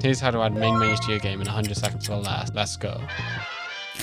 Here's how to add main menus to your game in 100 seconds or less. Let's go.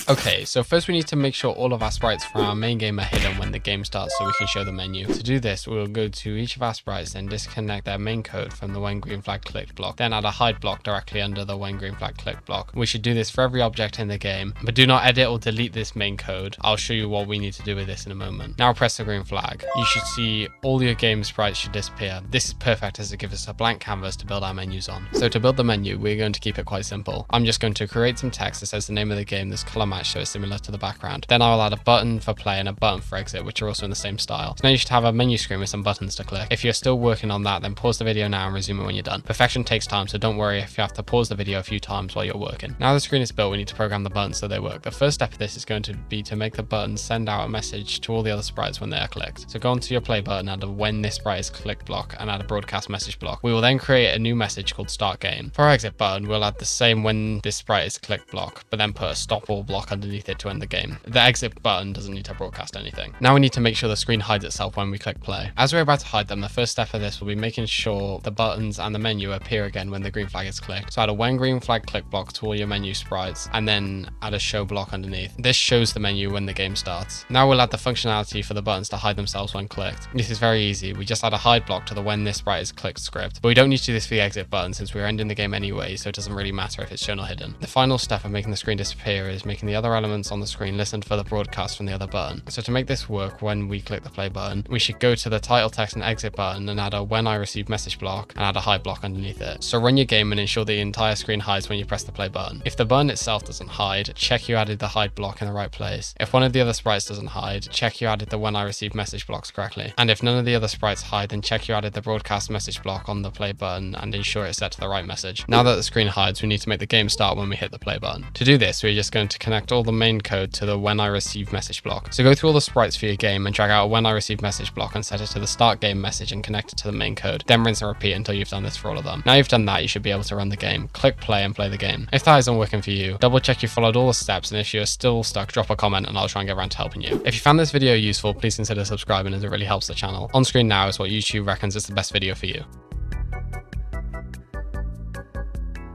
Okay, so first we need to make sure all of our sprites from our main game are hidden when the game starts so we can show the menu. To do this, we'll go to each of our sprites and disconnect their main code from the when green flag clicked block, then add a hide block directly under the when green flag clicked block. We should do this for every object in the game, but do not edit or delete this main code. I'll show you what we need to do with this in a moment. Now press the green flag. You should see all your game sprites should disappear. This is perfect as it gives us a blank canvas to build our menus on. So to build the menu, we're going to keep it quite simple. I'm just going to create some text that says the name of the game, this color match so it's similar to the background. Then I'll add a button for play and a button for exit, which are also in the same style. So now you should have a menu screen with some buttons to click. If you're still working on that, then pause the video now and resume it when you're done. Perfection takes time, so don't worry if you have to pause the video a few times while you're working. Now the screen is built, we need to program the buttons so they work. The first step of this is going to be to make the buttons send out a message to all the other sprites when they are clicked. So go onto your play button, add a when this sprite is clicked block, and add a broadcast message block. We will then create a new message called start game. For our exit button, we'll add the same when this sprite is clicked block, but then put a stop all block underneath it to end the game. The exit button doesn't need to broadcast anything. Now we need to make sure the screen hides itself when we click play. As we're about to hide them, the first step of this will be making sure the buttons and the menu appear again when the green flag is clicked. So add a when green flag click block to all your menu sprites and then add a show block underneath. This shows the menu when the game starts. Now we'll add the functionality for the buttons to hide themselves when clicked. This is very easy. We just add a hide block to the when this sprite is clicked script. But we don't need to do this for the exit button since we're ending the game anyway, so it doesn't really matter if it's shown or hidden. The final step of making the screen disappear is making the other elements on the screen listen for the broadcast from the other button. So to make this work, when we click the play button, we should go to the title text and exit button and add a when I receive message block and add a hide block underneath it. So run your game and ensure the entire screen hides when you press the play button. If the button itself doesn't hide, check you added the hide block in the right place. If one of the other sprites doesn't hide, check you added the when I receive message blocks correctly. And if none of the other sprites hide, then check you added the broadcast message block on the play button and ensure it's set to the right message. Now that the screen hides, we need to make the game start when we hit the play button. To do this, we're just going to connect all the main code to the when I receive message block. So go through all the sprites for your game and drag out a when I receive message block and set it to the start game message and connect it to the main code. Then rinse and repeat until you've done this for all of them. Now you've done that, you should be able to run the game. Click play and play the game. If that isn't working for you, double check you followed all the steps, and if you're still stuck, drop a comment and I'll try and get around to helping you. If you found this video useful, please consider subscribing as it really helps the channel. On screen now is what YouTube reckons is the best video for you.